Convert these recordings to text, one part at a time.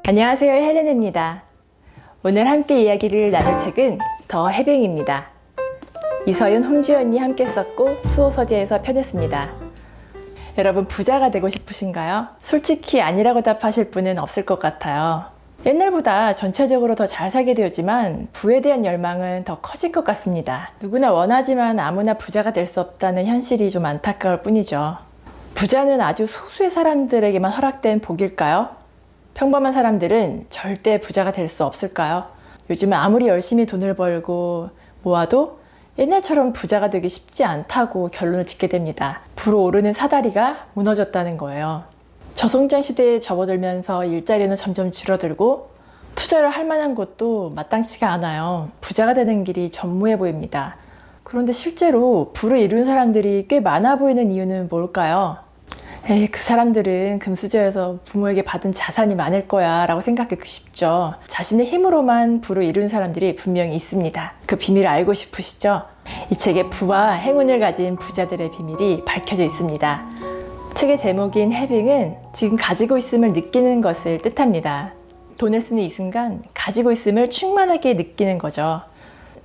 안녕하세요, 헬렌입니다. 오늘 함께 이야기를 나눌 책은 더 해빙입니다. 이서윤, 홍주연이 함께 썼고 수호서재에서 펴냈습니다. 여러분, 부자가 되고 싶으신가요? 솔직히 아니라고 답하실 분은 없을 것 같아요. 옛날보다 전체적으로 더 잘 살게 되었지만 부에 대한 열망은 더 커진 것 같습니다. 누구나 원하지만 아무나 부자가 될 수 없다는 현실이 좀 안타까울 뿐이죠. 부자는 아주 소수의 사람들에게만 허락된 복일까요? 평범한 사람들은 절대 부자가 될 수 없을까요? 요즘은 아무리 열심히 돈을 벌고 모아도 옛날처럼 부자가 되기 쉽지 않다고 결론을 짓게 됩니다. 불어오르는 사다리가 무너졌다는 거예요. 저성장 시대에 접어들면서 일자리는 점점 줄어들고 투자를 할 만한 곳도 마땅치가 않아요. 부자가 되는 길이 전무해 보입니다. 그런데 실제로 부를 이룬 사람들이 꽤 많아 보이는 이유는 뭘까요? 그 사람들은 금수저에서 부모에게 받은 자산이 많을 거야 라고 생각하기 쉽죠. 자신의 힘으로만 부를 이룬 사람들이 분명히 있습니다. 그 비밀을 알고 싶으시죠? 이 책에 부와 행운을 가진 부자들의 비밀이 밝혀져 있습니다. 책의 제목인 해빙은 지금 가지고 있음을 느끼는 것을 뜻합니다. 돈을 쓰는 이 순간 가지고 있음을 충만하게 느끼는 거죠.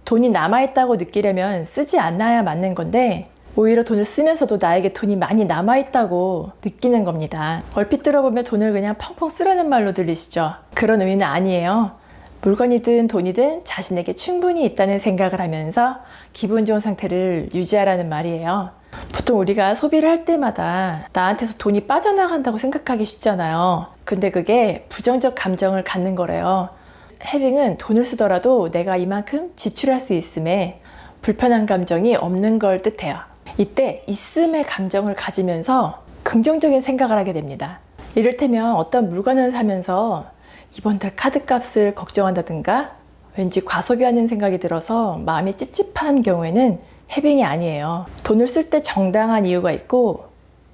돈이 남아있다고 느끼려면 쓰지 않아야 맞는 건데 오히려 돈을 쓰면서도 나에게 돈이 많이 남아있다고 느끼는 겁니다. 얼핏 들어보면 돈을 그냥 펑펑 쓰라는 말로 들리시죠? 그런 의미는 아니에요. 물건이든 돈이든 자신에게 충분히 있다는 생각을 하면서 기분 좋은 상태를 유지하라는 말이에요. 보통 우리가 소비를 할 때마다 나한테서 돈이 빠져나간다고 생각하기 쉽잖아요. 근데 그게 부정적 감정을 갖는 거래요. 해빙은 돈을 쓰더라도 내가 이만큼 지출할 수 있음에 불편한 감정이 없는 걸 뜻해요. 이때 있음의 감정을 가지면서 긍정적인 생각을 하게 됩니다. 이를테면 어떤 물건을 사면서 이번 달 카드값을 걱정한다든가 왠지 과소비하는 생각이 들어서 마음이 찝찝한 경우에는 해빙이 아니에요. 돈을 쓸 때 정당한 이유가 있고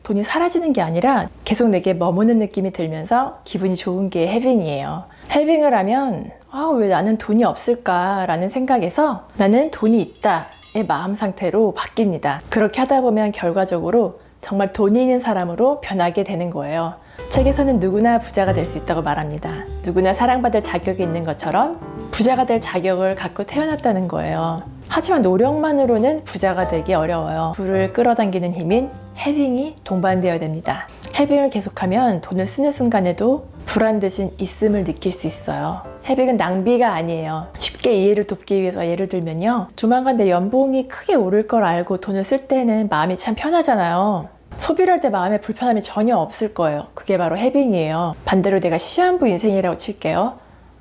돈이 사라지는 게 아니라 계속 내게 머무는 느낌이 들면서 기분이 좋은 게 해빙이에요. 해빙을 하면 왜 나는 돈이 없을까 라는 생각에서 나는 돈이 있다 의 마음 상태로 바뀝니다. 그렇게 하다 보면 결과적으로 정말 돈이 있는 사람으로 변하게 되는 거예요. 책에서는 누구나 부자가 될 수 있다고 말합니다. 누구나 사랑받을 자격이 있는 것처럼 부자가 될 자격을 갖고 태어났다는 거예요. 하지만 노력만으로는 부자가 되기 어려워요. 부를 끌어당기는 힘인 해빙이 동반되어야 됩니다. 해빙을 계속하면 돈을 쓰는 순간에도 불안 대신 있음을 느낄 수 있어요. 해빙은 낭비가 아니에요. 쉽게 이해를 돕기 위해서 예를 들면요. 조만간 내 연봉이 크게 오를 걸 알고 돈을 쓸 때는 마음이 참 편하잖아요. 소비를 할 때 마음에 불편함이 전혀 없을 거예요. 그게 바로 해빙이에요. 반대로 내가 시한부 인생이라고 칠게요.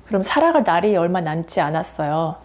그럼 살아갈 날이 얼마 남지 않았어요.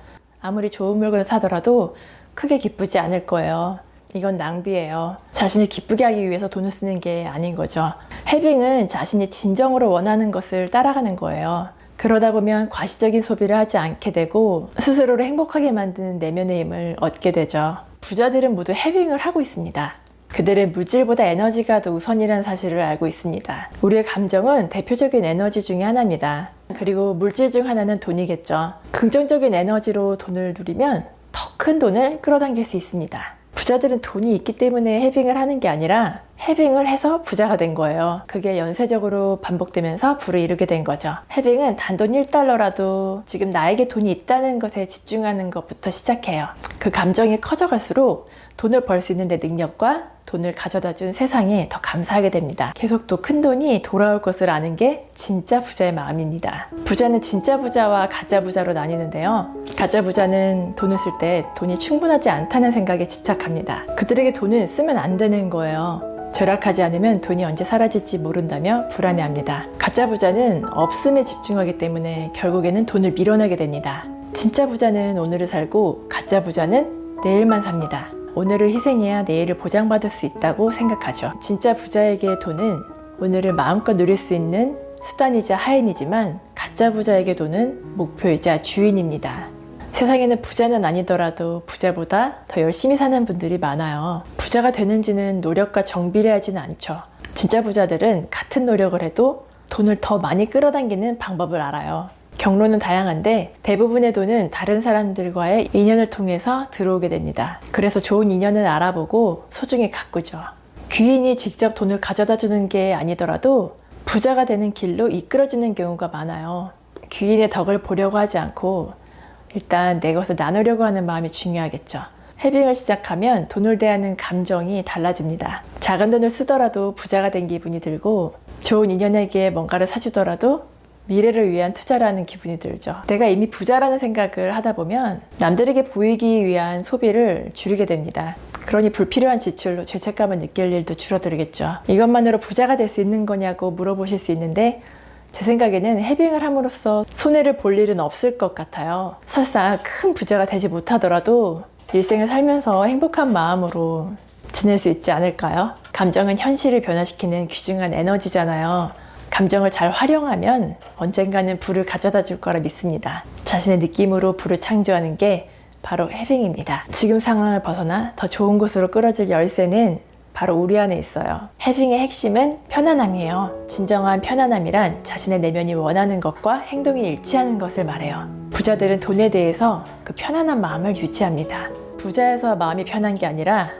아무리 좋은 물건을 사더라도 크게 기쁘지 않을 거예요. 이건 낭비예요. 자신을 기쁘게 하기 위해서 돈을 쓰는 게 아닌 거죠. 해빙은 자신이 진정으로 원하는 것을 따라가는 거예요. 그러다 보면 과시적인 소비를 하지 않게 되고 스스로를 행복하게 만드는 내면의 힘을 얻게 되죠. 부자들은 모두 해빙을 하고 있습니다. 그들은 물질보다 에너지가 더 우선이라는 사실을 알고 있습니다. 우리의 감정은 대표적인 에너지 중에 하나입니다. 그리고 물질 중 하나는 돈이겠죠. 긍정적인 에너지로 돈을 누리면 더 큰 돈을 끌어당길 수 있습니다. 부자들은 돈이 있기 때문에 해빙을 하는 게 아니라 해빙을 해서 부자가 된 거예요. 그게 연쇄적으로 반복되면서 부를 이루게 된 거죠. 해빙은 단돈 1달러라도 지금 나에게 돈이 있다는 것에 집중하는 것부터 시작해요. 그 감정이 커져갈수록 돈을 벌 수 있는 내 능력과 돈을 가져다 준 세상에 더 감사하게 됩니다. 계속 또 큰 돈이 돌아올 것을 아는 게 진짜 부자의 마음입니다. 부자는 진짜 부자와 가짜 부자로 나뉘는데요. 가짜 부자는 돈을 쓸 때 돈이 충분하지 않다는 생각에 집착합니다. 그들에게 돈은 쓰면 안 되는 거예요. 절약하지 않으면 돈이 언제 사라질지 모른다며 불안해합니다. 가짜 부자는 없음에 집중하기 때문에 결국에는 돈을 밀어내게 됩니다. 진짜 부자는 오늘을 살고 가짜 부자는 내일만 삽니다. 오늘을 희생해야 내일을 보장받을 수 있다고 생각하죠. 진짜 부자에게 돈은 오늘을 마음껏 누릴 수 있는 수단이자 하인이지만 가짜 부자에게 돈은 목표이자 주인입니다. 세상에는 부자는 아니더라도 부자보다 더 열심히 사는 분들이 많아요. 부자가 되는지는 노력과 정비례하지는 않죠. 진짜 부자들은 같은 노력을 해도 돈을 더 많이 끌어당기는 방법을 알아요. 경로는 다양한데 대부분의 돈은 다른 사람들과의 인연을 통해서 들어오게 됩니다. 그래서 좋은 인연을 알아보고 소중히 가꾸죠. 귀인이 직접 돈을 가져다 주는 게 아니더라도 부자가 되는 길로 이끌어주는 경우가 많아요. 귀인의 덕을 보려고 하지 않고 일단 내 것을 나누려고 하는 마음이 중요하겠죠. 해빙을 시작하면 돈을 대하는 감정이 달라집니다. 작은 돈을 쓰더라도 부자가 된 기분이 들고 좋은 인연에게 뭔가를 사주더라도 미래를 위한 투자라는 기분이 들죠. 내가 이미 부자라는 생각을 하다 보면 남들에게 보이기 위한 소비를 줄이게 됩니다. 그러니 불필요한 지출로 죄책감을 느낄 일도 줄어들겠죠. 이것만으로 부자가 될 수 있는 거냐고 물어보실 수 있는데 제 생각에는 해빙을 함으로써 손해를 볼 일은 없을 것 같아요. 설사 큰 부자가 되지 못하더라도 일생을 살면서 행복한 마음으로 지낼 수 있지 않을까요? 감정은 현실을 변화시키는 귀중한 에너지잖아요. 감정을 잘 활용하면 언젠가는 부를 가져다 줄 거라 믿습니다. 자신의 느낌으로 부를 창조하는 게 바로 해빙입니다. 지금 상황을 벗어나 더 좋은 곳으로 끌어줄 열쇠는 바로 우리 안에 있어요. 해빙의 핵심은 편안함이에요. 진정한 편안함이란 자신의 내면이 원하는 것과 행동이 일치하는 것을 말해요. 부자들은 돈에 대해서 그 편안한 마음을 유지합니다. 부자여서 마음이 편한 게 아니라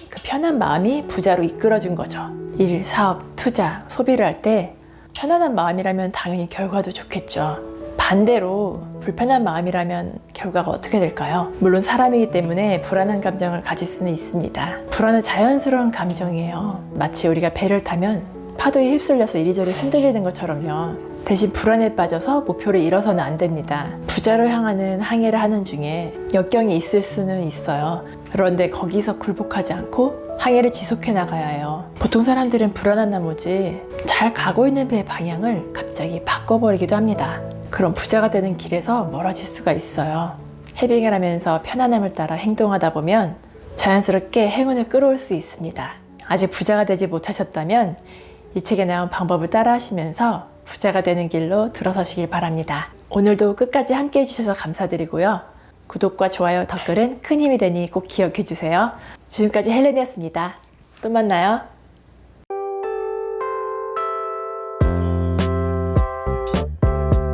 그 편한 마음이 부자로 이끌어준 거죠. 일, 사업, 투자, 소비를 할 때 편안한 마음이라면 당연히 결과도 좋겠죠. 반대로 불편한 마음이라면 결과가 어떻게 될까요? 물론 사람이기 때문에 불안한 감정을 가질 수는 있습니다. 불안은 자연스러운 감정이에요. 마치 우리가 배를 타면 파도에 휩쓸려서 이리저리 흔들리는 것처럼요. 대신 불안에 빠져서 목표를 잃어서는 안 됩니다. 부자로 향하는 항해를 하는 중에 역경이 있을 수는 있어요. 그런데 거기서 굴복하지 않고 항해를 지속해 나가야 해요. 보통 사람들은 불안한 나머지 잘 가고 있는 배의 방향을 갑자기 바꿔버리기도 합니다. 그럼 부자가 되는 길에서 멀어질 수가 있어요. 해빙을 하면서 편안함을 따라 행동하다 보면 자연스럽게 행운을 끌어올 수 있습니다. 아직 부자가 되지 못하셨다면 이 책에 나온 방법을 따라 하시면서 부자가 되는 길로 들어서시길 바랍니다. 오늘도 끝까지 함께 해주셔서 감사드리고요. 구독과 좋아요, 댓글은 큰 힘이 되니 꼭 기억해 주세요. 지금까지 헬렌이었습니다. 또 만나요.